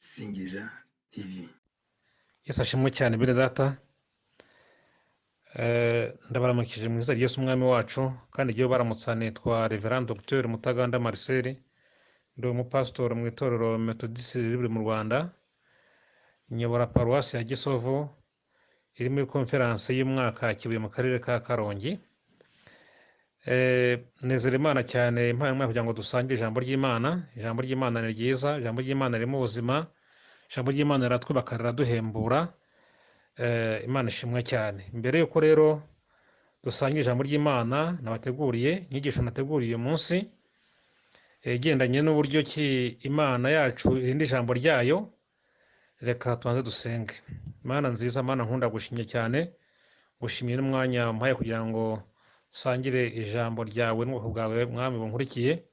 Singiza TV. Yesu ashimwe cyane bene data. Ndabaramukije mu izina rya Yesu umwami wacu, kandi igihe baramutsa nitwa Reverend Dr Mutaganda Marcel, ndi umupasitori mu itorero Methodist riri mu Rwanda, nyobora paruwasi ya Gisovu iri muri konferanse y'umwaka Kibuye mu karere ka Karongi. Nezera Imana cyane impano kugira ngo dusangire ijambo ry'Imana. Ijambo ry'Imana ni ryiza, ijambo ry'Imana ririmo ubuzima, ijambo ry'Imana riratwubaka riraduhembura. Imana ishimwe cyane. Mbere yuko rero dusangira ijambo ry'Imana, nabateguriye inyigisho nateguriye uyu munsi igendanye n'uburyo ki Imana yacu irinda ijambo ryayo. Reka tubanze dusenge. Mana nziza, Mana nkunda, gushimye cyane, gushimiye n'umwanya mpaye kugira ngo dusangire ijambo ryawe n'ubwoko bwawe mwami bunkurikiye.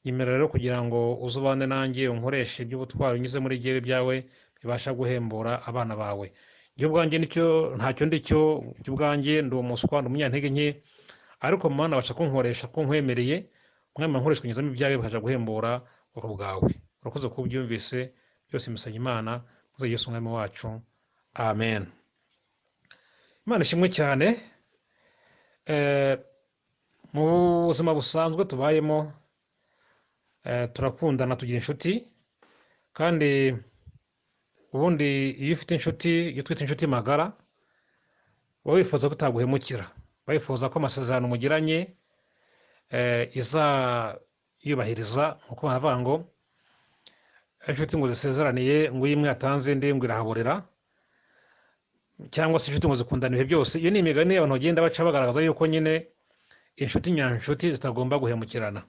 Nyemera rero kugira ngo uzubane nanjye, unkoreshe iby'ubutwari unyuze muri jyewe byawe bibasha guhembura abana bawe. Jye ubwanjye ntacyo ndi cyo, jye ubwanjye ndi umuswa, ndi umunyantege nke, ariko Mana abasha kunkoresha ko nkwemereye, mwami nkoresha kunyuzamo ibyawe bikasha guhembura ubwoko bwawe. Urakoze ko ubyumvise byose, mbisabye Imana muze Yesu umwami wacu, amen. Imana ishimwe cyane. Mu buzima busanzwe tubayemo, turakundana, tugira inshuti, kandi ubundi iyo ufite inshuti, iyo twita inshuti magara, wowe wifuza ko itaguhemukira, wifuza ko amasezerano mugiranye izayubahiriza. nkuko baravuga ngo inshuti ngo zisezeraniye ngo iyo imwe yatanze indi ngo irahaborera, cyangwa se inshuti ngo zikundana ibihe byose. Iyo ni imigani abantu bagenda baca bagaragaza yuko nyine inshuti nyanshuti zitagomba guhemukirana.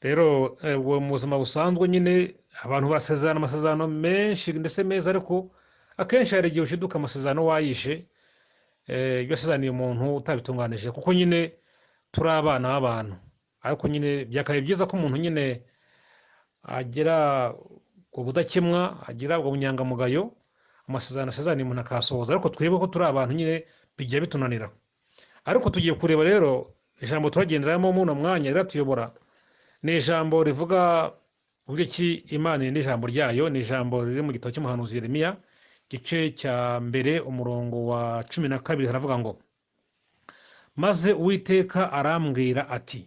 Rero mu buzima busanzwe nyine abantu basezerana amasezerano menshi ndetse meza, ariko akenshi hari igihe ushiduka amasezerano wayishe, ibyo wasezeraniye umuntu utabitunganije, kuko nyine turi abana b'abantu. Ariko nyine byakabaye byiza ko umuntu nyine agira ubudakemwa, agira ubunyangamugayo, amasezerano asezeraniye umuntu akasohoza. Ariko twebwe ko turi abantu nyine bigiye bitunanira. Ariko tugiye kureba rero ijambo turagenderamo muri uno mwanya riratuyobora. Ni ijambo rivuga uburyo ki Imana irinda ijambo ryayo. Ni ijambo riri mu gitabo cy'umuhanuzi Yeremiya, gice cya mbere umurongo wa 12, haravuga ngo: maze Uwiteka arambwira ati,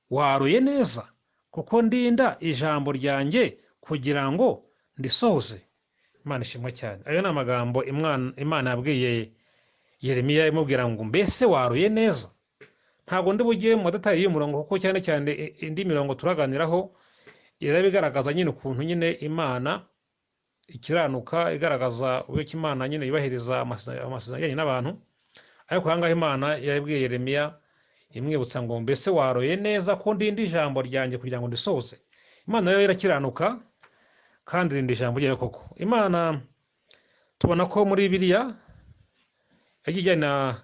waruye neza kuko ndinda ijambo ryanjye kugira ngo ndisohoze. Imana ishimwe cyane. Ayo ni amagambo Imana yabwiye Yeremiya imubwira ngo mbese waruye neza. Ntabwo ndi bugiye mu detail y'umurongo, kuko cyane cyane indi mirongo turaganiraho irabigaragaza nyine ukuntu nyine Imana ikiranuka, igaragaza uburyo Imana nyine yubahiriza amasezerano ajyanye n'abantu. Ariko aha ngaha Imana yabwiye Yeremiya imwibutsa ngo mbese waroye neza ko ndinda ijambo ryanjye kugira ngo ndisohoze. Imana rero irakiranuka kandi irinda ijambo ryayo koko. Imana tubona ko muri Bibiliya yagiye ijyana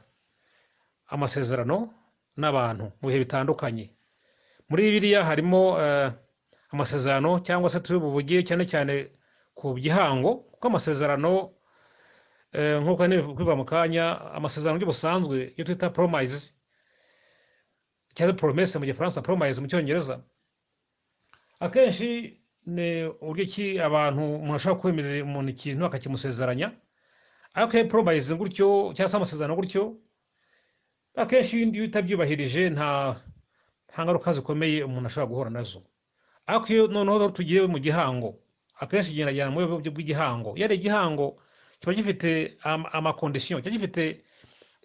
amasezerano n'abantu mu bihe bitandukanye. Muri Bibiliya harimo amasezerano, cyangwa se turi buvugiye cyane cyane ku gihango, kuko amasezerano nk'uko biva mu kanya, amasezerano y'ubusanzwe iyo twita promise cyangwa promesse mu gifaransa, promise mu cyongereza, akenshi ni uburyo ki abantu umuntu ashobora kwemerera umuntu ikintu akakimusezeranya. Ariko iyo promise gutyo cyangwa se amasezerano gutyo, akenshi iyo utabyubahirije nta ngaruka zikomeye umuntu ashobora guhura nazo. Ariko iyo noneho tugiye mu gihango, akenshi igendajyana mu buryo bw'igihango. Iyo ari igihango kiba gifite amakondisiyo, kiba gifite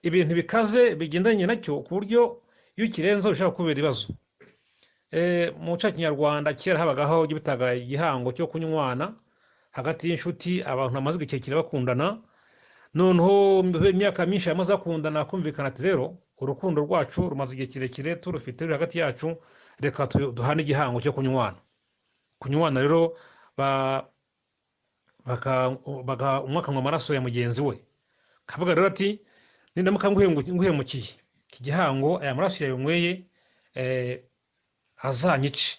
ibintu bikaze bigendanye nacyo, ku buryo iyo ukirenzeho bishobora kubera ibibazo. Mu muco Kinyarwanda kera habagaho ibyo bitaga igihango cyo kunywana hagati y'inshuti, abantu bamaze igihe kirekire bakundana. Noneho imyaka myinshi yamaze bakundana, kumvikana ati rero urukundo rwacu rumaze igihe kirekire turufite ruri hagati yacu, reka duhane igihango cyo kunywana. Kunywana rero umwe akanywa amaraso ya mugenzi we. Kavuga rero ati, nindamuka nguhemukiye iki gihango, aya maraso yanyweye azanyice.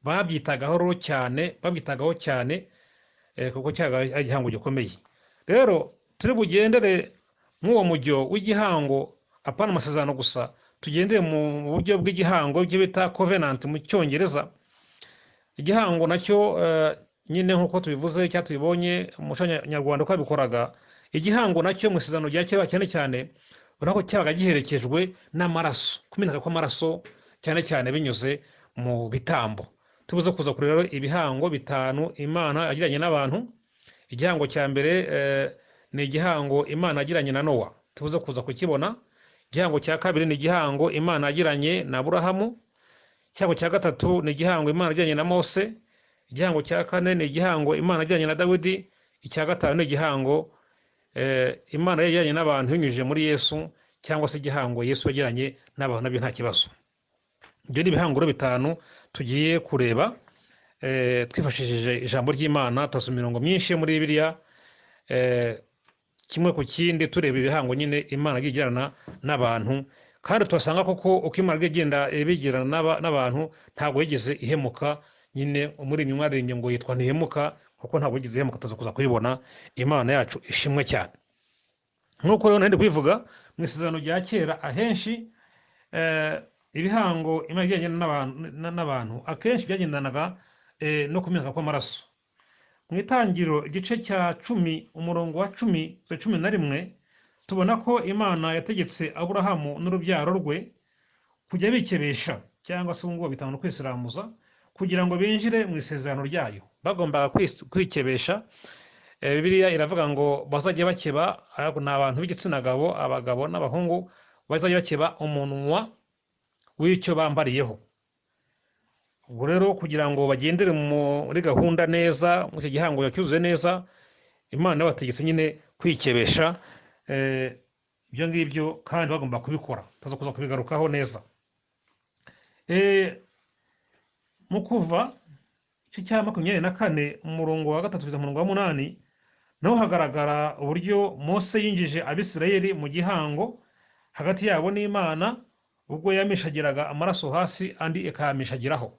Babyitagaho cyane kuko cyaga ari igihango gikomeye. Rero turi bugendere nk'uwo mujyo w'igihango, apana amasezerano gusa, tugendere mu buryo bw'igihango, ibyo bita covenant mu cyongereza. Igihango nacyo nyine nk'uko tubivuze cyangwa tubibonye umuco nyarwanda uko babikoraga, igihango nacyo mu isezerano rya kera cyane cyane urabona ko cyabaga giherekejwe n'amaraso, kumeneka kw'amaraso cyane cyane binyuze mu bitambo. tubuze kuza kureba ibihango bitanu Imana yagiranye n'abantu. Igihango cya mbere ni igihango Imana yagiranye na Nowa, tubuze kuza kukibona. Igihango cya kabiri ni igihango Imana yagiranye na Aburahamu. Igihango cya gatatu ni igihango Imana yagiranye na Mose. Igihango cya kane ni igihango Imana yagiranye na Dawidi. Icya gatanu ni igihango Imana yagiranye n'abantu binyujije muri Yesu, cyangwa se igihango Yesu yagiranye n'abantu, nabyo nta kibazo. Ibyo ni ibihanguro bitanu tugiye kureba twifashishije ijambo ry'Imana. Turasoma imirongo myinshi muri Bibiliya, kimwe ku kindi tureba ibihango nyine Imana igirana n'abantu, kandi turasanga koko uko Imana igenda ibigirana n'abantu ntabwo yigeze ihemuka. Nyine muri iyi mwaririmbye ngo yitwa ntihemuka, kuko ntabwo yigeze ihemuka. tuza kuza kuyibona. Imana yacu ishimwe cyane. nk'uko rero ndi kubivuga, mu isezerano rya kera ahenshi ibihango Imana igiranye n'abantu akenshi byagendanaga no kumeneka kw'amaraso. Mu Itangiriro igice cya 10 umurongo wa 11 tubona ko Imana yategetse Aburahamu n'urubyaro rwe kujya bikebesha, cyangwa se ngo bitanu kwisiramuza, kugira ngo binjire mu isezerano ryayo. Bagombaga kwikebesha. Bibiliya iravuga ngo bazajya bakeba, ni abantu b'igitsina gabo, abagabo n'abahungu, bazajya bakeba umunwa w'icyo bambariyeho. Ubwo rero kugira ngo bagendere muri gahunda neza, mu icyo gihango yacyuzuye neza, Imana yabategetse nyine kwikebesha ibyo ngibyo, kandi bagomba kubikora. tuza kuza kubigarukaho neza. Mu Kuva igice cya 24 umurongo wa 3 kugeza umurongo wa 8 naho hagaragara uburyo Mose yinjije Abisirayeli mu gihango hagati yabo n'Imana, ubwo yamishagiraga amaraso hasi andi ikayamishagiraho.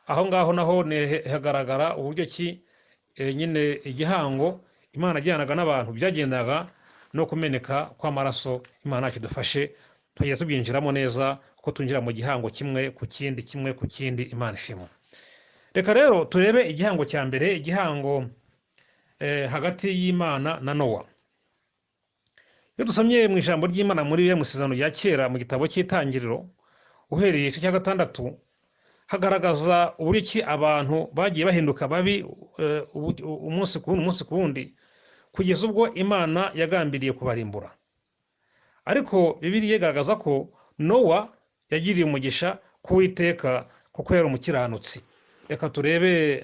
Aho ngaho naho hagaragara uburyo ki nyine igihango Imana yajyanaga n'abantu byagendaga no kumeneka kw'amaraso. Imana yacu dufashe tugiye tubyinjiramo neza, kuko tunjira mu gihango kimwe ku kindi, kimwe ku kindi. Imana ishimwe. Reka rero turebe igihango cya mbere, igihango hagati y'Imana na Nowa. Iyo dusomye mu ijambo ry'Imana muri mu isezerano rya kera mu gitabo cy'Itangiriro uhereye igice cya 6, hagaragaza uburyo ki abantu bagiye bahinduka babi umunsi ku wundi, kugeza ubwo Imana yagambiriye kubarimbura. Ariko Bibiliya igaragaza ko Nowa yagiriye umugisha ku Uwiteka, kuko yari umukiranutsi. Reka turebe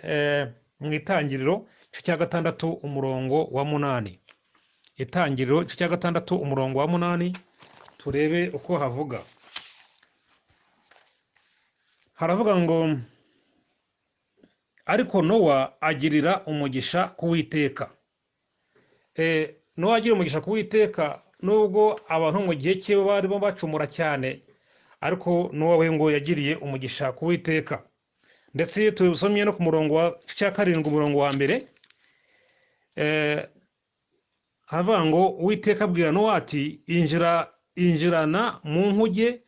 mu Itangiriro igice cya 6 umurongo wa 8. Itangiriro igice cya 6 umurongo wa 8, turebe uko havuga. Haravuga ngo ariko Nowa agirira umugisha ku Uwiteka. Nowa agira umugisha ku Uwiteka nubwo abantu mu gihe cye barimo bacumura cyane, ariko Nowa we ngo yagiriye umugisha ku Uwiteka. Ndetse tubisomye no ku murongo wa 7 umurongo wa 1, haravuga ngo Uwiteka abwira Nowa ati injirana mu nkuge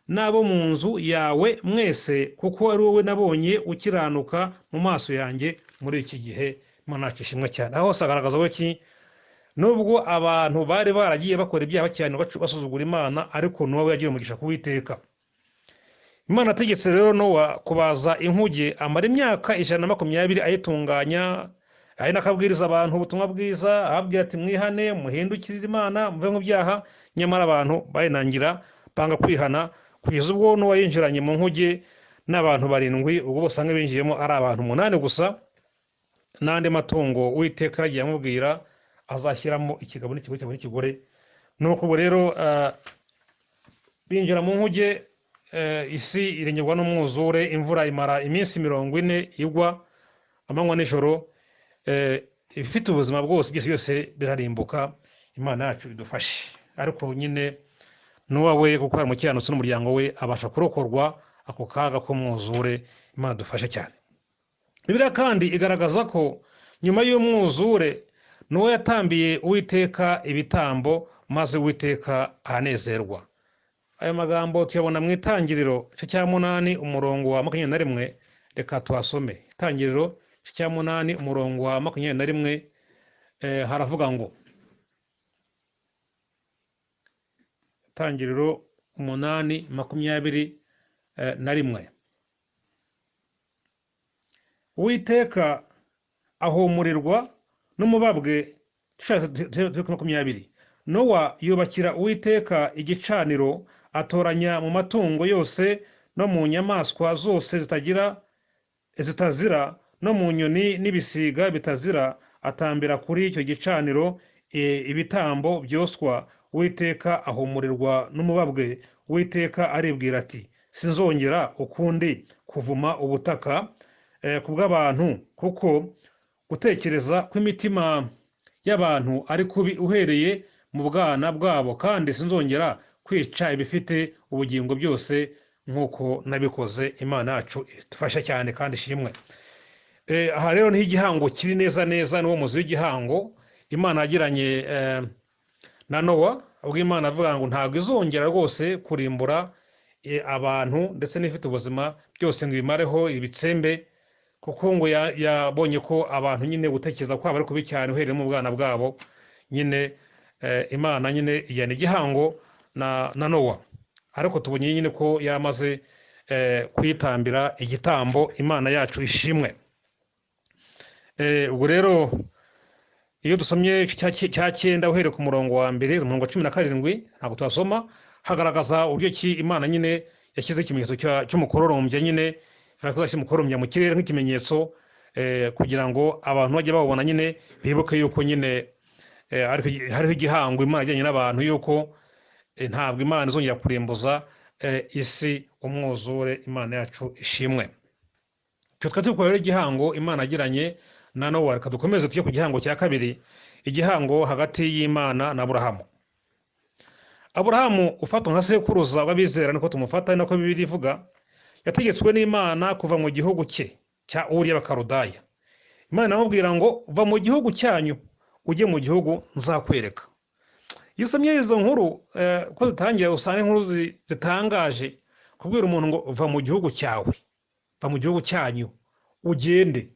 n'abo mu nzu yawe mwese, kuko ari wowe nabonye ukiranuka mu maso yanjye muri iki gihe. Imana yacu ishimwe cyane. Aho hose agaragaza we ki nubwo abantu bari baragiye bakora ibyaha cyane basuzugura Imana, ariko Nowa we yagiye umugisha ku Uwiteka. Imana ategetse rero Nowa kubaza inkuge, amara imyaka 120 ayitunganya, ari nakabwiriza abantu ubutumwa bwiza, ababwira ati mwihane muhindukirire Imana muve mu byaha. Nyamara abantu bayinangira banga kwihana, kugeza ubwo Nowa yinjiranye mu nkuge n'abantu 7. ubwo bose binjiyemo ari abantu 8 gusa, n'andi matungo Uwiteka yagiye amubwira azashyiramo ikigabo n'ikigore. Nuko ubu rero binjira mu nkuge, isi irengerwa n'umwuzure, imvura imara iminsi 40 igwa amanywa n'ijoro, ifite ubuzima bwose byose birarimbuka. Imana yacu idufashe. Ariko nyine Nowa we kuko ari umukiranutsi n'umuryango we abasha kurokorwa ako kaga k'umwuzure. Imana dufashe cyane. Bibiliya kandi igaragaza ko nyuma y'umwuzure Nowa yatambiye Uwiteka ibitambo, maze Uwiteka aranezerwa. Ayo magambo tuyabona mu Itangiriro igice cya 8 umurongo wa 21. Reka tuhasome. Itangiriro cya munani umurongo wa 21 haravuga ngo Tangiriro 8:21 Uwiteka ahumurirwa n'umubabwe 20. Nowa yubakira Uwiteka igicaniro, atoranya mu matungo yose no mu nyamaswa zose zitazira no mu nyoni n'ibisiga bitazira, atambira kuri icyo gicaniro ibitambo byoswa. Uwiteka ahumurirwa n'umubabwe. Uwiteka aribwira ati, sinzongera ukundi kuvuma ubutaka kubw'abantu, kuko gutekereza kw'imitima y'abantu ari kubi uhereye mu bwana bwabo, kandi sinzongera kwica ibifite ubugingo byose nk'uko nabikoze. Imana yacu idufasha cyane kandi ishimwe. Aha rero niho igihango kiri neza neza, niwo muzi w'igihango Imana yagiranye na Nowa, ubwo Imana avuga ngo ntabwo izongera rwose kurimbura abantu ndetse n'ifite ubuzima byose ngo ibimareho ibitsembe, kuko ngo yabonye ko abantu nyine gutekereza kwabo ari kubi cyane uhereye mu bwana bwabo. Nyine Imana nyine ijyana igihango na Nowa, ariko tubonye nyine ko yamaze kwitambira igitambo. Imana yacu ishimwe. Ubwo rero iyo dusomye cya 9 uhereye ku murongo wa 1 umurongo wa 17 ntabwo twasoma, hagaragaza uburyo ki Imana nyine yashyize ikimenyetso cy'umukororombya, nyine yashyize umukororombya mu kirere nk'ikimenyetso, kugira ngo abantu bajye babona nyine bibuke yuko nyine hariho igihango Imana yajyanye n'abantu, yuko ntabwo Imana izongera kurimbuza isi umwuzure. Imana yacu ishimwe. Twari dukora igihango Imana yagiranye na Nowa. Reka dukomeze tujye ku gihango cya 2, igihango hagati y'Imana na Aburahamu. Aburahamu ufatwa nka sekuruza w'abizera, niko tumufata, nako Bibiliya ivuga. Yategetswe n'Imana kuva mu gihugu cye cya Uri y'Abakaludaya. Imana amubwira ngo va mu gihugu cyanyu ujye mu gihugu nzakwereka. Iyo usomye izo nkuru ko zitangiye, usanga inkuru zitangaje, kubwira umuntu ngo va mu gihugu cyawe, va mu gihugu cyanyu ugende.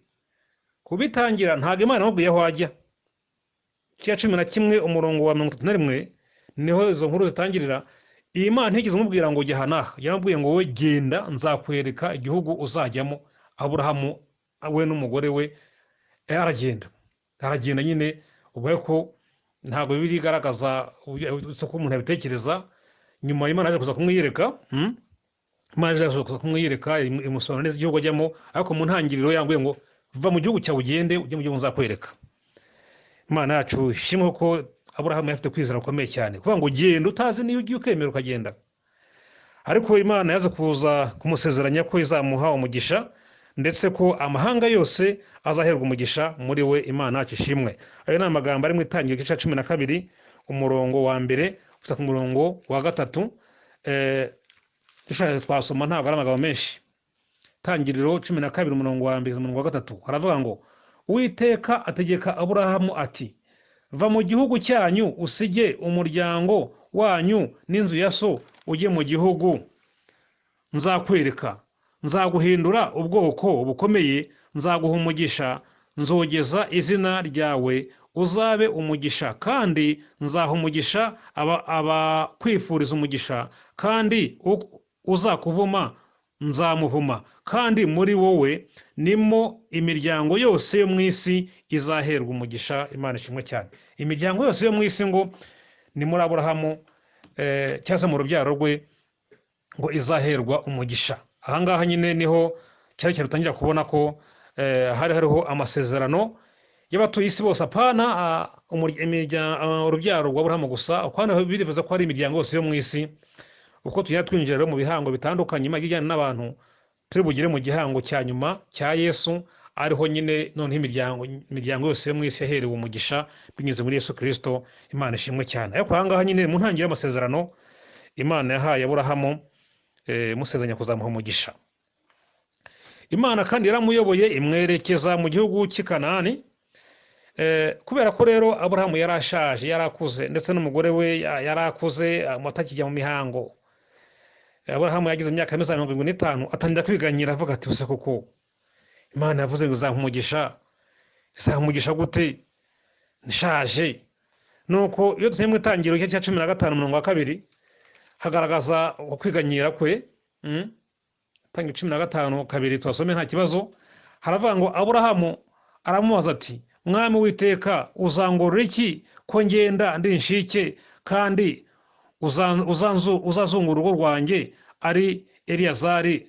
Kubitangira ntabwo Imana amubwiye aho ajya. Cya 11 umurongo wa 31 niho izo nkuru zitangirira. Iyi Imana ntigeze umubwira ngo ujya hanaha, yaramubwiye ngo wowe genda nzakwereka igihugu uzajyamo. Aburahamu we n'umugore we aragenda nyine. Ubwo ko ntabwo Bibiliya igaragaza uko umuntu yabitekereza. Nyuma Imana yaje kuza kumwiyereka, Imana yaje kuza kumwiyereka imusobanurira neza igihugu ajyamo, ariko mu ntangiriro yambwiye ngo va mu gihugu cyawe ugende ujye mu gihugu nzakwereka. Imana yacu ishimwe ko Aburahamu yafite kwizera gukomeye cyane, kuvuga ngo genda utazi niyo ugiye ukemera ukagenda. Ariko Imana yaje kuza kumusezeranya ko izamuha umugisha, ndetse ko amahanga yose azaherwa umugisha muri we. Imana yacu ishimwe. Ayo ni amagambo ari mu Itangiriro cya 12 umurongo wa 1 gusa ku murongo wa 3. Dushaje twasoma, ntabwo ari amagambo menshi. Tangiriro 12 umurongo wa 2 umurongo wa 3 haravuga ngo Uwiteka ategeka Aburahamu ati, va mu gihugu cyanyu usige umuryango wanyu n'inzu ya so, ujye mu gihugu nzakwereka. Nzaguhindura ubwoko bukomeye, nzaguha umugisha, nzogeza izina ryawe, uzabe umugisha, kandi nzaha umugisha abakwifuriza umugisha, kandi uzakuvuma nzamuvuma, kandi muri wowe nimo imiryango yose yo mu isi izaherwa umugisha. Imana ishimwe cyane. Imiryango yose yo mu isi ngo ni muri Aburahamu cyangwa se mu rubyaro rwe ngo izaherwa umugisha. Ahangaha nyine niho cyari rutangira kubona ko hariho amasezerano y'abatuye isi bose, apana urubyaro rwa Aburahamu gusa, ukwana birivuze ko hari imiryango yose yo mu isi. Uko tujya twinjira mu bihango bitandukanye Imana ijyana n'abantu, turi bugire mu gihango cya nyuma cya Yesu, ariho nyine noneho imiryango yose yo mu isi yaherewe umugisha binyuze muri Yesu Kristo. Imana ishimwe cyane. Ariko ahangaha nyine mu ntangiriro y'amasezerano Imana yahaye Aburahamu musezeranya kuzamuha umugisha. Imana kandi yaramuyoboye imwerekeza mu gihugu cy'i Kanani, kubera ko rero Aburahamu yarashaje, yarakuze, ndetse n'umugore we yarakuze, atakijya mu mihango. Aburahamu yagize imyaka 175 atangira kwiganyira, avuga ati use kuko imana yavuze ngo izahumugisha gute nshaje. Nuko iyo dusiye mu itangiriro cya 15 umurongo wa 2 hagaragaza ukwiganyira kwe. Itangiriro 15:2 twasome nta kibazo. Haravuga ngo Aburahamu aramubaza ati, mwami w'Iteka, uzangorora iki ko ngenda ndi inshike, kandi uzazungura urugo rwanjye ari Eliyazari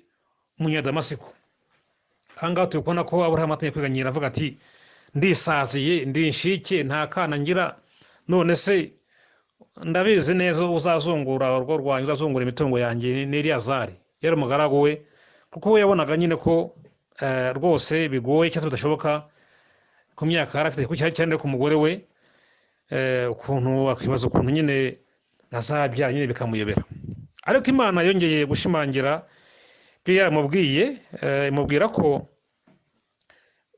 Umunyadamasiko. Ahangaha turi kubona ko Aburahamu atangiye kwiganyira avuga ati, ndisaziye ndi inshike nta kana ngira, none se ndabizi neza uzazungura urugo rwanjye, uzazungura imitungo yanjye ni Eliyazari yari umugaragu we, kuko we yabonaga nyine ko rwose bigoye cyangwa bidashoboka ku myaka yari afite cyane ku mugore we, ukuntu akibaza ukuntu nyine azabyara nyine bikamuyobera. Ariko Imana yongeye gushimangira ibyo yaramubwiye, imubwira ko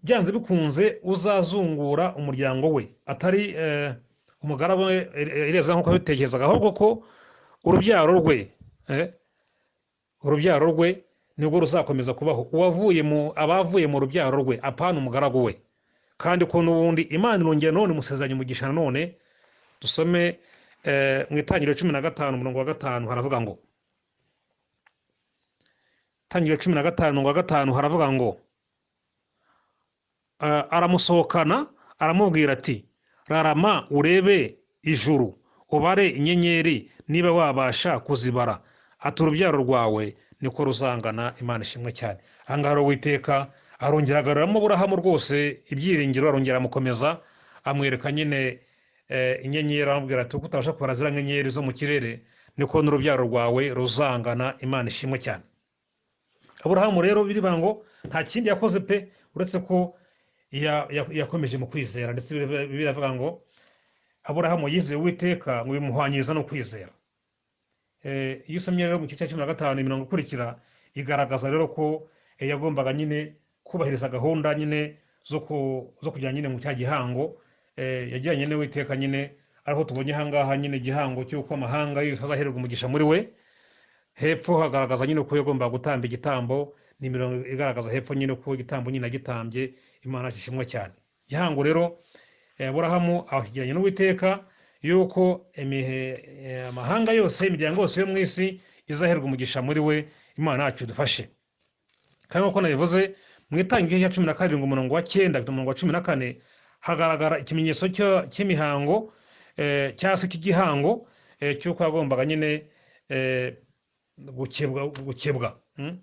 byanze bikunze uzazungura umuryango we, atari umugaragu we Eliyazari nk'uko abitekerezaga, ahubwo ko urubyaro rwe nibwo ruzakomeza kubaho, abavuye mu rubyaro rwe, apana umugaragu we. Kandi ko n'ubundi Imana irongera none musezeranya umugisha none. Dusome mu itangiriro 15 umurongo wa 5 haravuga ngo, itangiriro 15 umurongo wa 5 haravuga ngo, aramusohokana aramubwira ati, rarama urebe ijuru ubare inyenyeri niba wabasha kuzibara, ati urubyaro rwawe niko ruzangana. Imana ishimwe cyane. Ahangaha rero Uwiteka arongera agaruramo Aburahamu rwose ibyiringiro, arongera amukomeza, amwereka nyine inyenyeri, aramubwira ati uko utabasha kubara ziriya nyenyeri zo mu kirere, niko n'urubyaro rwawe ruzangana. Imana ishimwe cyane. Aburahamu rero birivuga ngo nta kindi yakoze pe uretse ko yakomeje mu kwizera, ndetse biravuga ngo Aburahamu yizeye Uwiteka ngo bimuhwanyiriza no kwizera. Iyo usomye rero mu gice cya 15 imirongo ikurikira igaragaza rero ko yagombaga nyine kubahiriza gahunda nyine zo kujyana nyine mu cya gihango yagiranye n'Uwiteka nyine, ariho tubonye ahangaha nyine igihango cy'uko amahanga yose azahererwa umugisha muri we. Hepfo hagaragaza nyine ko yagomba gutamba igitambo, ni imirongo igaragaza hepfo nyine ko igitambo nyine agitambye. Imana ishimwe cyane. Igihango rero Aburahamu akigiranye n'Uwiteka yuko amahanga yose, imiryango yose yo mu isi izaherwa umugisha muri we. Imana yacu dufashe. Kandi nk'uko nabivuze mu itangiriro cya 12 umurongo wa 9 umurongo wa 14 hagaragara ikimenyetso cy'imihango cyangwa se cy'igihango cy'uko yagombaga nyine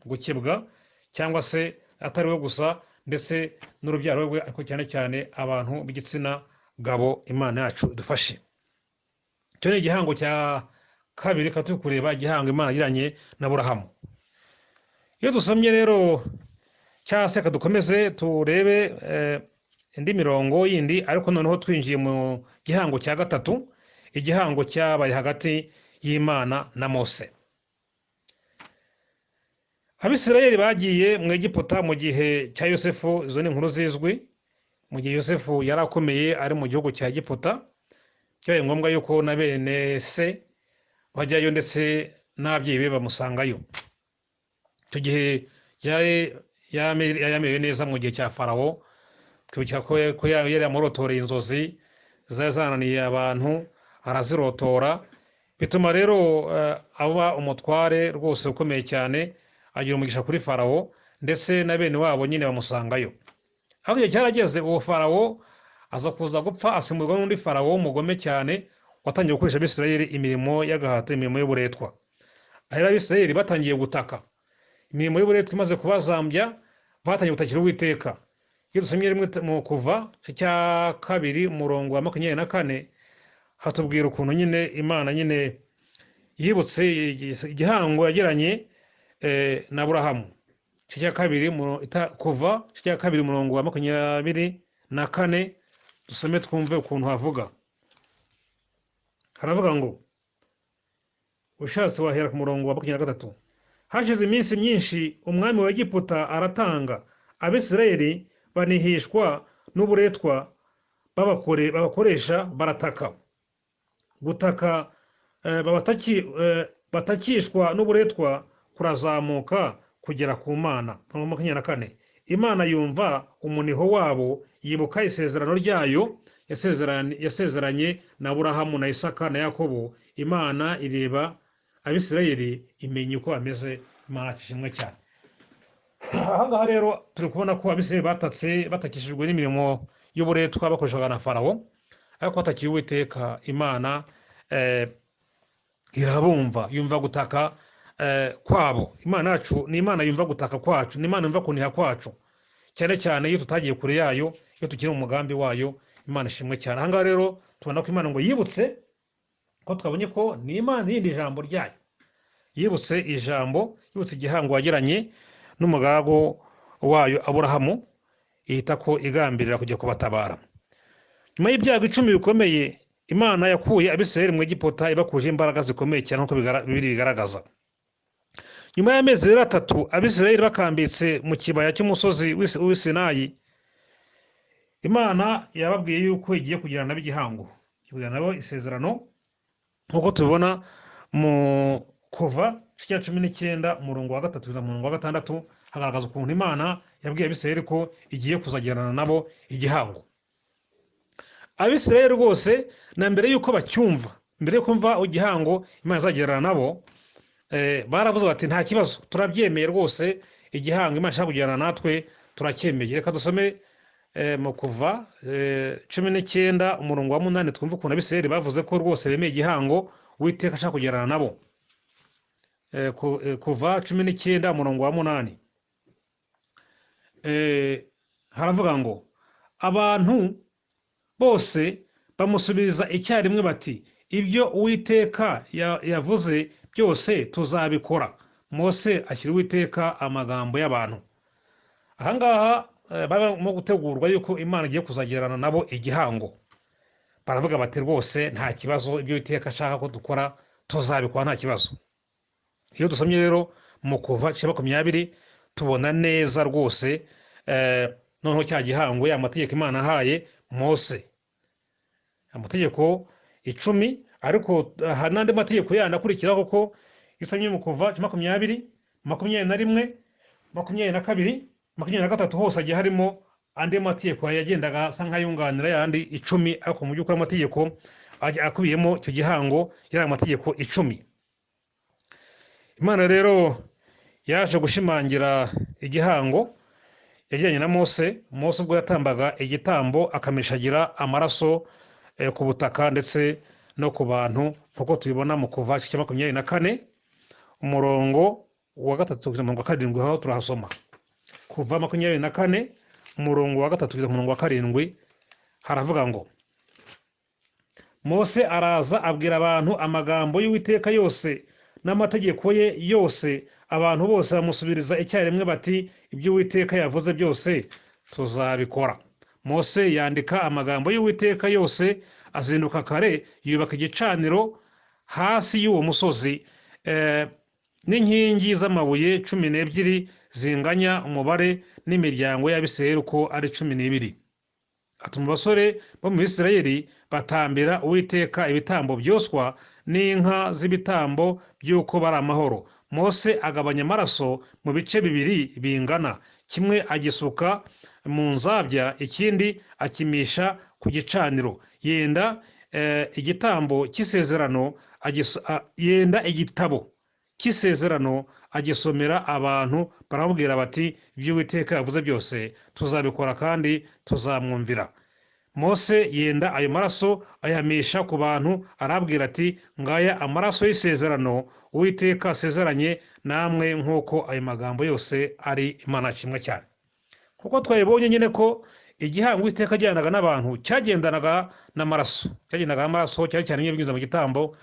gukebwa cyangwa se atari we gusa, ndetse n'urubyaro rwe, ariko cyane cyane abantu b'igitsina gabo. Imana yacu dufashe. Icyo ni igihango cya kabiri turi kureba, igihango Imana yagiranye na Aburahamu. Iyo dusomye rero cyangwa se dukomeze turebe indi mirongo yindi, ariko noneho twinjiye mu gihango cya gatatu, igihango cyabaye hagati y'Imana na Mose. Abisirayeli bagiye mu Egiputa mu gihe cya Yosefu. Izo ni inkuru zizwi. Mu gihe Yosefu yari akomeye ari mu gihugu cya Egiputa, cyabaye ngombwa yuko na bene se bajyayo, ndetse n'ababyeyi be bamusangayo. Icyo gihe yamerewe neza mu gihe cya Farawo. Twibukira ko yari yamurotoreye inzozi zari zananiye abantu, arazirotora, bituma rero aba umutware rwose ukomeye cyane, agira umugisha kuri Farawo, ndetse na bene wabo nyine bamusangayo. Aho igihe cyarageze, uwo Farawo aza kuza gupfa, asimburwa n'undi Farawo w'umugome cyane watangiye gukoresha Abisirayeli imirimo y'agahato, imirimo y'uburetwa. Ahera Abisirayeli batangiye gutaka, imirimo y'uburetwa imaze kubazambya, batangiye gutakira Uwiteka. Iyo dusomye rimwe mu Kuva cya 2 umurongo wa 24 hatubwira ukuntu nyine Imana nyine yibutse igihango yagiranye na Aburahamu. Cya 2 Kuva cya 2 umurongo wa 24 dusome twumve ukuntu havuga. Haravuga ngo, ushatse wahera ku murongo wa 23. Hashize iminsi myinshi umwami wa Egiputa aratanga, Abisirayeli banihishwa n'uburetwa babakoresha, barataka. Gutaka batakishwa n'uburetwa kurazamuka kugera ku Mana. 24. imana yumva umuniho wabo, yibuka isezerano ryayo yasezeranye na Aburahamu na Isaka na Yakobo. Imana ireba Abisirayeli, imenya uko bameze. Imana ishimwe cyane. Ahangaha rero turi kubona ko Abisirayeli batakishijwe n'imirimo y'uburetwa bakoreshwaga na Farawo, ariko batakiye Uwiteka. Imana irabumva, yumva gutaka kwabo. Imana yacu ni Imana yumva gutaka kwacu, ni Imana yumva kuniha kwacu, cyane cyane iyo tutagiye kure yayo, iyo tukiri mu mugambi wayo. Imana ishimwe cyane. Ahangaha rero tubona ko Imana ngo yibutse ko twabonye ko ni Imana yindi ijambo ryayo, yibutse igihango yagiranye n'umugaragu wayo Aburahamu, ihita ko igambirira kujya kubatabara. Nyuma y'ibyago 10 bikomeye, Imana yakuye Abisirayeli mu Egiputa ibakuje imbaraga zikomeye cyane nk'uko Bibiliya bigaragaza. Nyuma y'amezi 3 Abisirayeli bakambitse mu kibaya cy'umusozi w'Isinayi, Imana yababwiye yuko igiye kugirana nabo igihango, kugirana nabo isezerano, nk'uko tubibona mu Kuva 19 umurongo wa 3 kugeza mu murongo wa 6, hagaragaza ukuntu Imana yabwiye Abisirayeli ko igiye kuzagirana nabo igihango. Abisirayeli rwose na mbere yuko bacyumva, mbere yo kumva igihango Imana izagirana nabo, baravuze bati nta kibazo, turabyemeye rwose, igihango Imana ishaka kugirana natwe turacyemeye. Reka dusome mu Kuva 19 umurongo wa 8, twumva ukuntu Abisirayeli bavuze ko rwose bemeye igihango Uwiteka ashaka kugirana nabo. Kuva 19 umurongo wa 8, haravuga ngo abantu bose bamusubiriza icyarimwe bati, ibyo Uwiteka yavuze byose tuzabikora. Mose ashyira Uwiteka amagambo y'abantu. Ahangaha barimo gutegurwa yuko Imana igiye kuzagirana nabo igihango. Baravuga bati rwose nta kibazo, ibyo Uwiteka ashaka ko dukora tuzabikora nta kibazo. Iyo dusomye rero mu Kuva 20 tubona neza rwose noneho cya gihango, ya mategeko Imana ahaye Mose, amategeko 10, ariko hari n'andi mategeko yandi akurikiraho, kuko isomye mu Kuva 20, 21, 22, 23 hose agiye harimo andi mategeko yagendaga asa nk'ayunganira yandi 10, ariko mu by'ukuri amategeko akubiyemo icyo gihango yari amategeko 10. Imana rero yaje gushimangira igihango yagiranye na Mose. Mose ubwo yatambaga igitambo akamishagira amaraso ku butaka ndetse no ku bantu, nk'uko tubibona mu Kuva 24 umurongo wa 3 kugeza mu murongo wa 7, aho turahasoma. Kuva 24 umurongo wa 3 kugeza mu murongo wa 7 haravuga ngo, Mose araza abwira abantu amagambo y'Uwiteka yose n'amategeko ye yose. Abantu bose bamusubiriza icyarimwe bati, ibyo Uwiteka yavuze byose tuzabikora. Mose yandika amagambo y'Uwiteka yose, azinduka kare yubaka igicaniro hasi y'uwo musozi n'inkingi z'amabuye 12 zinganya umubare n'imiryango y'Abisirayeli uko ari 12. Atuma abasore bo mu Bisirayeli batambira Uwiteka ibitambo byoswa n'inka z'ibitambo by'uko bari amahoro. Mose agabanya amaraso mu bice 2 bingana, kimwe agisuka mu nzabya, ikindi akimisha ku gicaniro. Yenda igitabo cy'isezerano agisomera abantu, baramubwira bati, ibyo Uwiteka yavuze byose tuzabikora kandi tuzamwumvira. Mose yenda ayo maraso ayamisha ku bantu, arabwira ati, ngaya amaraso y'isezerano Uwiteka asezeranye namwe, nk'uko ayo magambo yose ari. Imana ishimwe cyane. Kuko twabibonye nyine ko igihango Uwiteka ajyanaga n'abantu cyagendanaga n'amaraso, cyane cyane iyo binyuze mu gitambo,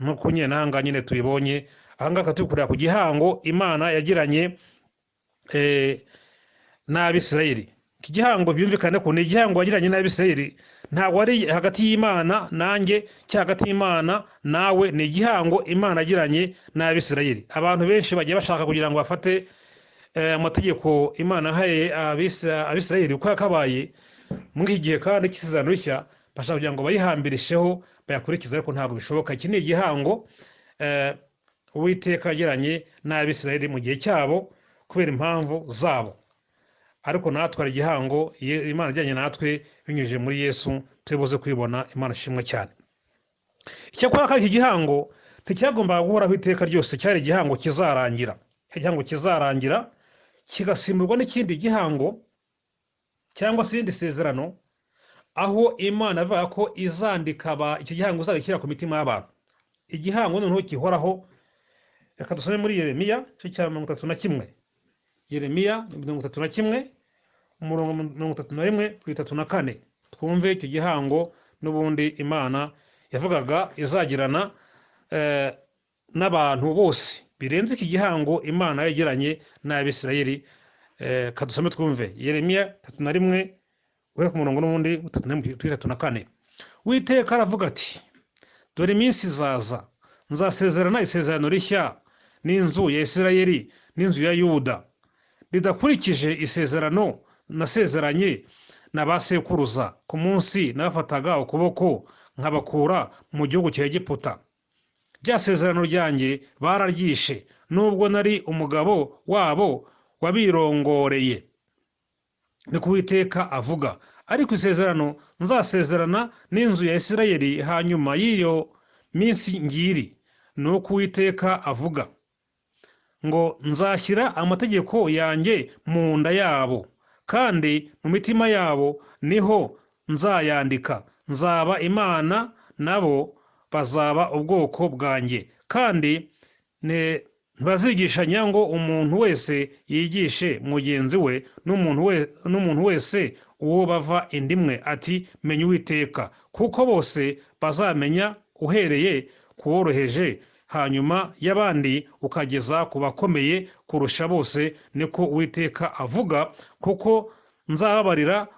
nk'uko nyine nahanga nyine tubibonye. Ahangaha turi kureba ku gihango Imana yagiranye n'Abisirayeli. Iki gihango byumvikane ko ni igihango yagiranye n'Abisirayeli, ntabwo ari hagati y'Imana nanjye cyangwa hagati y'Imana nawe, ni igihango Imana yagiranye n'Abisirayeli. Abantu benshi bagiye bashaka kugira ngo bafate amategeko Imana yahaye Abisirayeli uko yakabaye muri iki gihe kandi cy'isezerano rishya, bashaka kugira ngo bayihambirisheho bayakurikize, ariko ntabwo bishoboka. Iki ni igihango Uwiteka yagiranye n'Abisirayeli mu gihe cyabo kubera impamvu zabo. ariko natwe hari igihango Imana ijyanye natwe binyujije muri Yesu tubuze kwibona. Imana ishimwe cyane. Icyakora kandi iki gihango nticyagombaga guhoraho iteka ryose, cyari igihango kizarangira. Igihango kizarangira kigasimburwa n'ikindi gihango cyangwa se irindi sezerano, aho Imana avuga ko izandika icyo gihango izagishyira ku mitima y'abantu. Igihango noneho gihoraho. Reka dusome muri Yeremiya cyo cya 31. Yeremiya 31 umurongo 31 kuri 34. Twumve icyo gihango n'ubundi Imana yavugaga izagirana n'abantu bose birenze iki gihango Imana yagiranye n'Abisirayeli. Kadusome twumve Yeremiya 31 we ku murongo n'ubundi 34. Uwiteka aravuga ati, dore iminsi izaza, nzasezerana isezerano rishya n'inzu ya Isirayeli n'inzu ya Yuda, ridakurikije isezerano nasezeranye na ba sekuruza ku munsi nabafataga ukuboko nkabakura mu gihugu cya Egiputa. Rya sezerano ryanjye bararyishe, nubwo nari umugabo wabo wabirongoreye, niko Uwiteka avuga. Ariko isezerano nzasezerana n'inzu ya Isirayeli hanyuma y'iyo minsi ngiri, nuko Uwiteka avuga ngo, nzashyira amategeko yanjye mu nda yabo, kandi mu mitima yabo niho nzayandika. Nzaba Imana, nabo bazaba ubwoko bwanjye, kandi ntibazigishanya ngo umuntu wese yigishe mugenzi we, n'umuntu wese uwo bava inda imwe, ati menya Uwiteka, kuko bose bazamenya, uhereye ku woroheje hanyuma y'abandi ukageza ku bakomeye kurusha bose, niko Uwiteka avuga, kuko nzababarira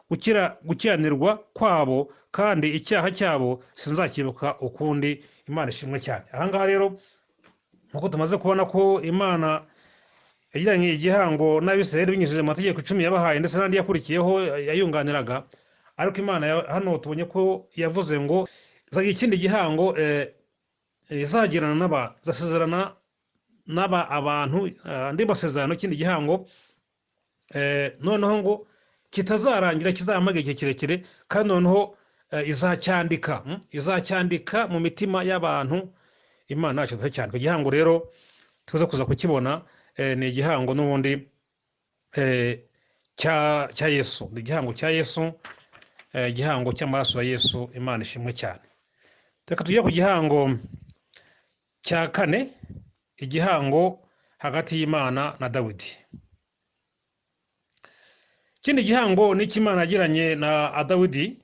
gukiranirwa kwabo, kandi icyaha cyabo sinzakibuka ukundi. Imana ishimwe cyane. Ahangaha rero nk'uko tumaze kubona ko Imana yagiranye igihango n'Abisirayeli binyujije mu mategeko 10 yabahaye, ndetse n'andi yakurikiyeho yayunganiraga, ariko Imana hano tubonye ko yavuze ngo izagira ikindi gihango izagirana izasezerana abantu andi masezerano, ikindi gihango noneho ngo kitazarangira, kizamara igihe kirekire, kandi noneho izacyandika mu mitima y'abantu. Imana yacu nziza cyane. Igihango rero tuze kuza kukibona ni igihango n'ubundi cya Yesu, ni igihango cya Yesu, igihango cy'amaraso ya Yesu. Imana ishimwe cyane. Reka tujye ku gihango cya kane, igihango hagati y'Imana na Dawidi. Ikindi gihango ni cy'Imana yagiranye na Dawidi,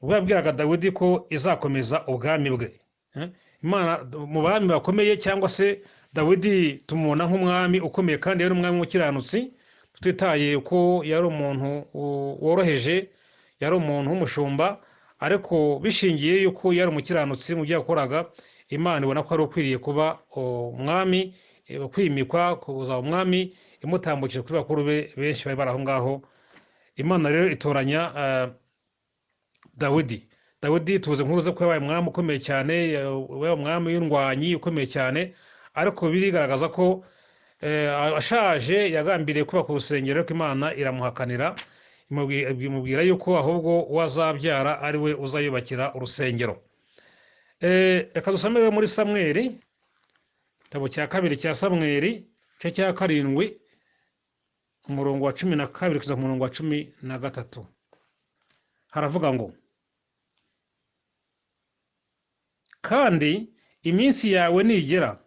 ubwo yabwiraga Dawidi ko izakomeza ubwami bwe. Imana mu bami bakomeye, cyangwa se Dawidi tumubona nk'umwami ukomeye, kandi yari umwami w'umukiranutsi, tutitaye ko yari umuntu woroheje, yari umuntu w'umushumba, ariko bishingiye yuko yari umukiranutsi mu byo yakoraga, Imana ibona ko ari ukwiriye kuba umwami, kwimikwa kuza umwami, imutambukije kuri bakuru be benshi bari bari aho ngaho. Imana rero itoranya Dawidi. Tuvuze nk'uruze ko yabaye umwami ukomeye cyane, yabaye umwami w'indwanyi ukomeye cyane, ariko birigaragaza ko ashaje yagambiriye kubaka urusengero, ariko Imana iramuhakanira, imubwira yuko ahubwo uwazabyara ari we uzayubakira urusengero. Reka dusome muri Samweli, igitabo cya 2 cya Samweli cyo cya 7 umurongo wa 12 kugeza ku murongo wa 13. Haravuga ngo, kandi iminsi yawe nigera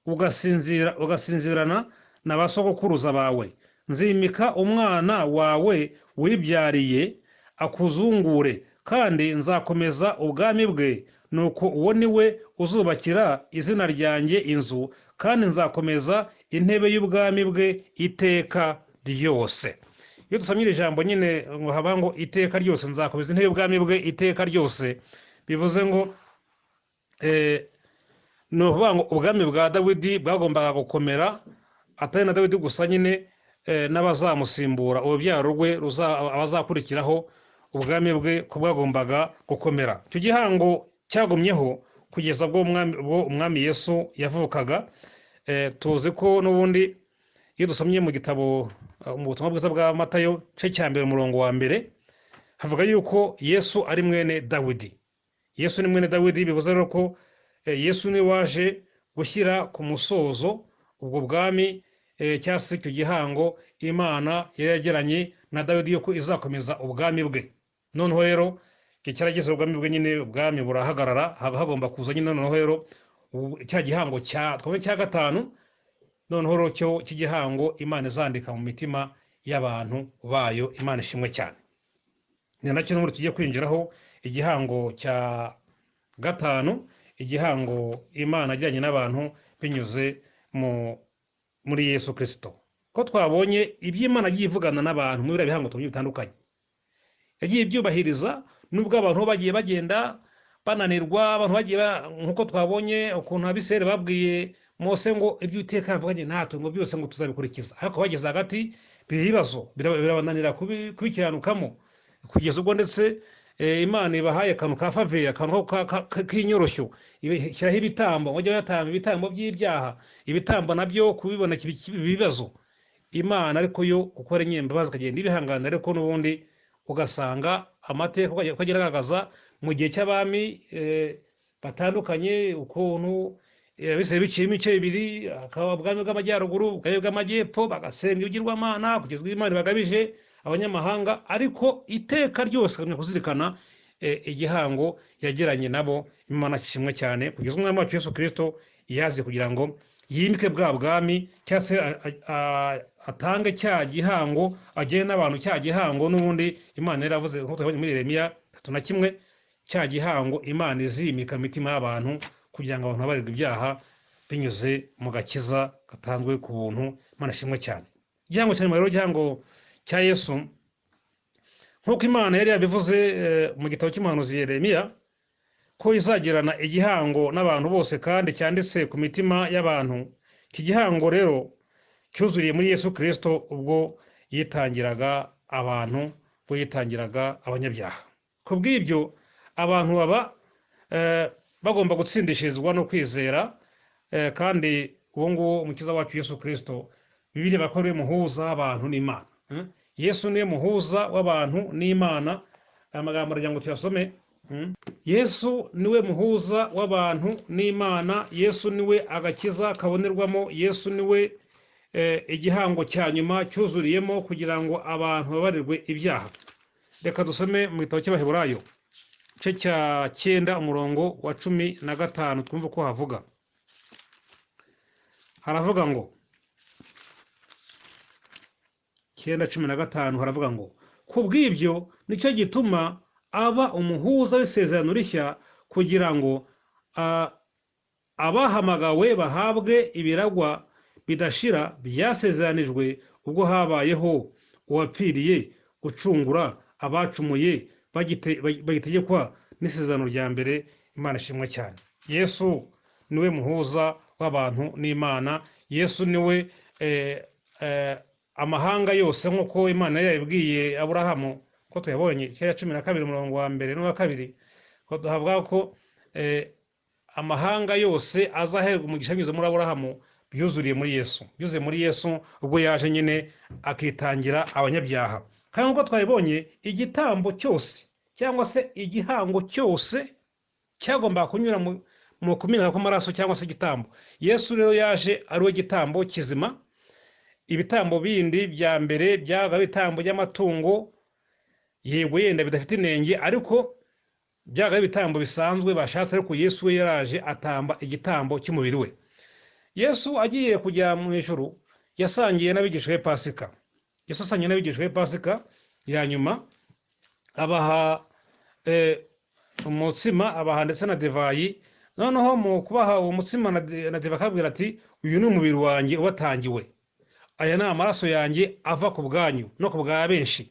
ugasinzirana na ba sogokuruza bawe, nzimika umwana wawe wibyariye akuzungure, kandi nzakomeza ubwami bwe, nuko uwo ni we uzubakira izina ryanjye inzu, kandi nzakomeza intebe y'ubwami bwe iteka ryose. Iyo dusomye iri jambo nyine ngo haba ngo iteka ryose, nzakomeza intebe y'ubwami bwe iteka ryose, bivuze ngo ni ukuvuga ngo ubwami bwa Dawidi bwagombaga gukomera, atari na Dawidi gusa nyine, n'abazamusimbura, urubyaro rwe abazakurikiraho ubwami bwe ko bwagombaga gukomera. Icyo gihango cyagumyeho kugeza ubwo umwami Yesu yavukaga. Tuzi ko n'ubundi iyo dusomye mu gitabo mu butumwa bwiza bwa Matayo cye cya mbere umurongo wa mbere havuga yuko Yesu ari mwene Dawidi. Yesu ni mwene Dawidi, bivuze rero ko Yesu ni waje gushyira ku musozo ubwo bwami cyangwa se icyo gihango Imana yari yagiranye na Dawidi yuko izakomeza ubwami bwe. Noneho rero cyarageze ubwami bwe, nyine ubwami burahagarara, hagomba kuza nyine noneho rero cya gihango cya gatanu, noneho rero cyo cy'igihango Imana izandika mu mitima y'abantu bayo. Imana ishimwe cyane. Ni nacyo n'ubu tugiye kwinjiraho, igihango cya gatanu, igihango Imana ajyanye n'abantu binyuze muri Yesu Kristo. Ko twabonye iby'Imana agiye ivugana n'abantu muri biriya bihango bitandukanye, yagiye ibyubahiriza nubwo abantu bagiye bagenda bananirwa, abantu bagiye nk'uko twabonye ukuntu Abisirayeli babwiye Mose ngo ibyo Uwiteka yavuganye natwe ngo byose ngo tuzabikurikiza, ariko bageze hagati ibibazo birabananira kubikiranukamo, kugeza ubwo ndetse Imana ibahaye akantu ka faveri, akantu k'inyoroshyo, ishyiraho ibitambo, bajya batamba ibitambo by'ibyaha, ibitambo nabyo kubibona ibibazo. Imana ariko yo kuko ari nyembabazi ikagenda ibihangana, ariko n'ubundi ugasanga amateka uko agenda agaragaza mu gihe cy'abami batandukanye ukuntu bise biciye imice bibiri, akaba ubwami bw'amajyaruguru, ubwami bw'amajyepfo, bagasenga ibigirwamana kugeza Imana bagabije abanyamahanga, ariko iteka ryose kamenya kuzirikana igihango yagiranye nabo. Imana ishimwe cyane kugeza umwami wacu Yesu Kristo yaze kugira ngo yimike bwa bwami, cyangwa se atange cya gihango, agene n'abantu cya gihango. N'ubundi Imana yaravuze nk'uko tubonye muri Yeremiya 3:1, cya gihango Imana izimika imitima y'abantu kugira ngo abantu babarirwe ibyaha binyuze mu gakiza gatanzwe ku buntu. Imana ishimwe cyane. Igihango cya nyuma rero, igihango cya Yesu, nk'uko Imana yari yabivuze mu gitabo cy'umuhanuzi Yeremiya ko izagirana igihango n'abantu bose kandi cyanditse ku mitima y'abantu. Iki gihango rero cyuzuriye muri Yesu Kristo ubwo yitangiraga abantu, ubwo yitangiraga abanyabyaha. Ku bw'ibyo abantu baba bagomba gutsindishirizwa no kwizera, kandi uwo nguwo umukiza wacu Yesu Kristo, Bibiliya ivuga ko ari we muhuza w'abantu n'Imana. Yesu niwe muhuza w'abantu n'Imana. Aya magambo aragira ngo tuyasome. Yesu niwe muhuza w'abantu n'Imana, Yesu niwe agakiza kabonerwamo, Yesu niwe igihango cya nyuma cyuzuriyemo kugira ngo abantu babarirwe ibyaha. Reka dusome mu gitabo cy'Abaheburayo cye cya 9 umurongo wa 15 twumva ko havuga. Haravuga ngo 9:15 haravuga ngo kubw'ibyo nicyo gituma aba umuhuza w'isezerano rishya, kugira ngo abahamagawe bahabwe ibiragwa bidashira byasezeranijwe ubwo habayeho uwapfiriye gucungura abacumuye bagitegekwa n'isezerano rya mbere. Imana ishimwe cyane. Yesu niwe muhuza w'abantu n'Imana. Yesu niwe amahanga yose, nk'uko Imana yabibwiye Aburahamu, ko tuyabonye cya 12 umurongo wa 1 n'uwa 2, ko havuga ko amahanga yose azaherwa umugisha binyuze muri Aburahamu, byuzuriye muri Yesu. Byuzuye muri Yesu ubwo yaje nyine akitangira abanyabyaha. Kandi nk'uko twabibonye, igitambo cyose cyangwa se igihango cyose cyagomba kunyura mu kumeneka kw'amaraso cyangwa se igitambo. Yesu rero yaje ari we gitambo kizima. Ibitambo bindi bya mbere byabaga ibitambo by'amatungo, yego yenda bidafite inenge, ariko byabaga ibitambo bisanzwe bashatse, ariko Yesu we yaraje atamba igitambo cy'umubiri we. Yesu agiye kujya mu ijuru yasangiye n'abigishwa be Pasika. Yesu asangiye n'abigishwa be Pasika ya nyuma, abaha umutsima, abaha ndetse na divayi. Noneho mu kubaha uwo mutsima na divayi akabwira ati, uyu ni umubiri wanjye ubatangiwe, aya ni amaraso yanjye ava ku bwanyu no ku bwa benshi.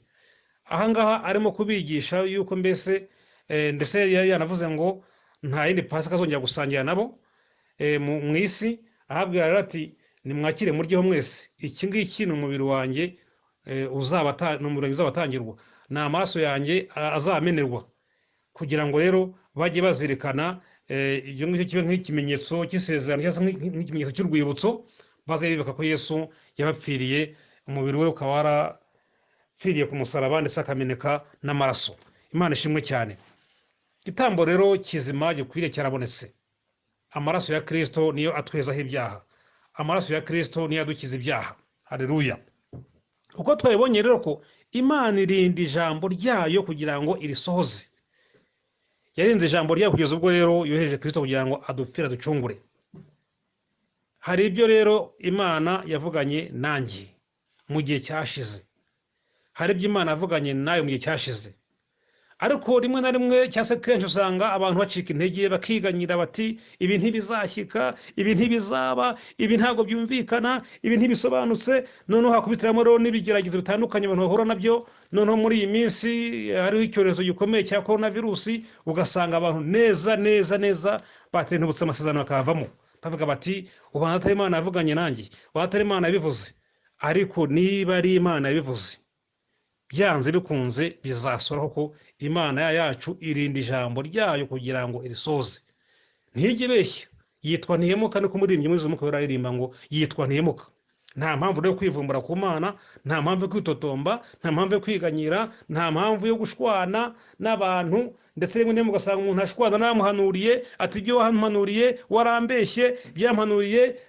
Ahangaha arimo kubigisha yuko mbese ndetse yari yanavuze ngo nta yindi Pasika azongera gusangira nabo mu isi. Ahabwira rero ati, nimwakire muryeho mwese, iki ngiki ni umubiri wanjye uzabatangirwa, ni amaraso yanjye azamenerwa, kugira ngo rero bajye bazirikana ibyo ngibyo kibe nk'ikimenyetso cy'isezerano cyangwa nk'ikimenyetso cy'urwibutso, baze bibuka ko Yesu yabapfiriye umubiri we ukaba warapfiriye ku musaraba ndetse akameneka n'amaraso. Imana ishimwe cyane. Igitambo rero kizima gikwiriye cyarabonetse. Amaraso ya Kristo niyo atwezaho ibyaha, amaraso ya Kristo niyo adukiza ibyaha. Haleluya. Uko twabibonye rero ko Imana irinda ijambo ryayo kugira ngo irisohoze. Yarinze ijambo ryayo kugeza ubwo rero yohereje Kristo kugira ngo adupfire aducungure. Hari ibyo rero Imana yavuganye nanjye mu gihe cyashize, hari ibyo Imana yavuganye nayo mu gihe cyashize, ariko rimwe na rimwe cyangwa se kenshi usanga abantu bacika intege bakiganyira bati ibi ntibizashyika, ibi ntibizaba, ibi ntabwo byumvikana, ibi ntibisobanutse. Noneho hakubitiramo rero n'ibigeragezo bitandukanye abantu bahura nabyo. Noneho muri iyi minsi hariho icyorezo gikomeye cya coronavirusi, ugasanga abantu neza batentebutse amasezerano bakavamo, bavuga bati ubanza atari Imana yavuganye nanjye, ubanza atari Imana yabivuze. Ariko niba ari Imana yabivuze, byanze bikunze bizasohoraho, ko Imana yacu irinda ijambo ryayo kugira ngo irisoze. Ntijye ibeshya, yitwa ntihemuka. Niko umuririmbyi mwiza w'umwuka wera aririmba ngo yitwa ntihemuka. Nta mpamvu yo kwivumbura ku Mana, nta mpamvu yo kwitotomba, nta mpamvu yo kwiganyira, nta mpamvu yo gushwana n'abantu. Ndetse rimwe na rimwe ugasanga umuntu ashwana n'abamuhanuriye ati ibyo wamuhanuriye warambeshye, byampanuriye,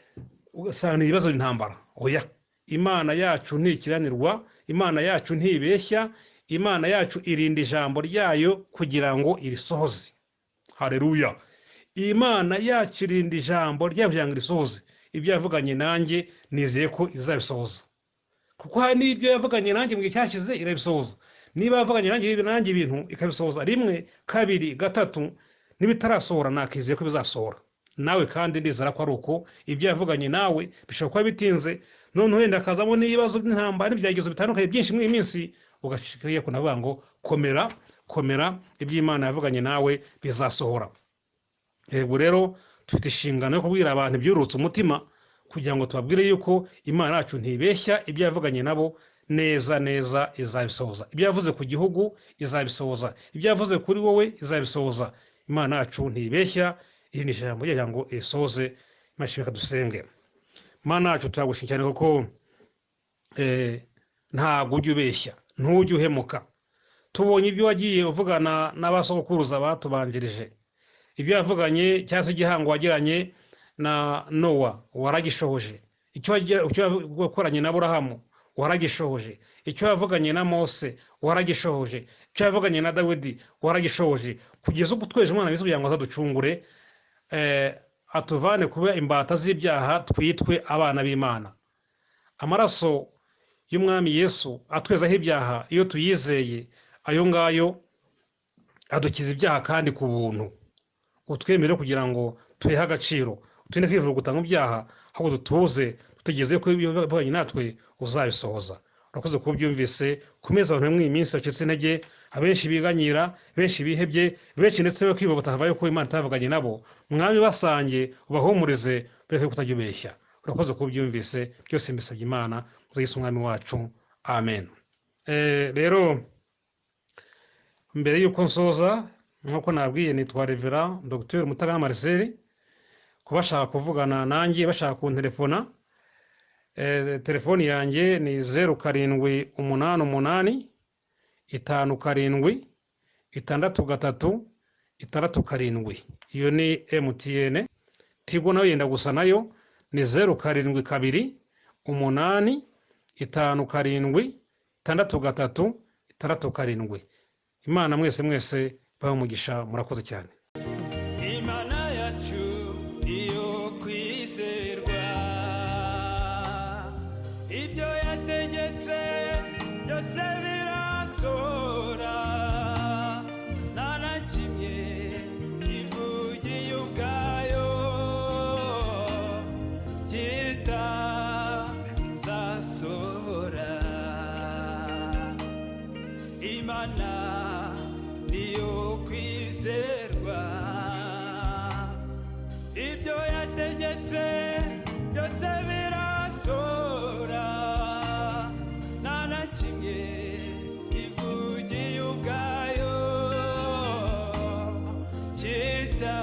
ugasanga ni ibibazo by'intambara. Oya, Imana yacu ntikiranirwa, Imana yacu ntibeshya, Imana yacu irinda ijambo ryayo kugira ngo irisohoze. Haleluya. Imana yacu irinda ijambo ryayo kugira ngo irisohoze. Ibyo yavuganye nanjye nizeye ko izabisohoza, kuko hari n'ibyo yavuganye nanjye mu gihe cyashize irabisohoza. Niba yavuganye nanjye ibintu ikabisohoza rimwe, kabiri, gatatu, n'ibitarasohora nakizeye ko bizasohora. Nawe kandi ndizera ko ari uko ibyo yavuganye nawe bishobora kuba bitinze, noneho wenda akazamo n'ibibazo by'intambara n'ibyagezo bitandukanye byinshi muri iyi minsi, ugashikiriye kunavuga ngo komera, ibyo Imana yavuganye nawe bizasohora. Yego rero dufite inshingano yo kubwira abantu ibyurutse umutima, kugira ngo tubabwire yuko Imana yacu ntibeshya, ibyo yavuganye nabo neza izabisohoza. Ibyo yavuze ku gihugu izabisohoza, ibyo yavuze kuri wowe izabisohoza. Imana yacu ntibeshya, iri ni ijambo ryayo ngo irisohoze. Imana dusenge. Imana yacu turagushimira cyane kuko ntabwo ujya ubeshya, ntujya uhemuka. Tubonye ibyo wagiye uvugana n'abasokuruza batubanjirije, ibyo yavuganye cyangwa se igihango wagiranye na Nowa waragishohoje, icyo wakoranye na Aburahamu waragishohoje, icyo yavuganye na Mose waragishohoje, icyo yavuganye na Dawidi waragishohoje, kugeza ubwo tweje Umwana kugira ngo azaducungure, atuvane kuba imbata z'ibyaha, twitwe abana b'Imana. Amaraso y'Umwami Yesu atwezaho ibyaha, iyo tuyizeye, ayo ngayo adukiza ibyaha kandi ku buntu. Utwemere kugira ngo tuhe agaciro, utinde kwivuguta mu byaha, ahubwo dutuze tutegeze ko ibyo yavuganye natwe uzabisohoza. Urakoze kuba byumvise. Kumeza abantu muri iyi minsi bacitse intege, abenshi biganyira, benshi bihebye, benshi ndetse bakiba batavayo ko Imana itavuganye nabo. Mwami basange ubahumurize, bereke kutajya ubeshya. Urakoze kuba byumvise. Byose mbisabye Imana uzayise Umwami wacu. Amen. Rero mbere yuko nsoza, nkuko nabwiye, nitwa Reverend Dr. Mutagana Marcel. Kubashaka kuvugana nanjye, bashaka kuntelefona, telefoni yanjye ni 0788 57 637. Iyo ni MTN. Tigo nayo yenda gusa nayo ni 0728 57 637. Imana mwese bamugisha, murakoze cyane. Imana yacu iyo kwizerwa, ibyo yategetse byose birasohora, nta na kimwe ivugiye ubwayo kitazasohora. Imana niyo kwizerwa, ibyo yategetse byose birasohora, nta na kimwe ivugiye ubwayo kita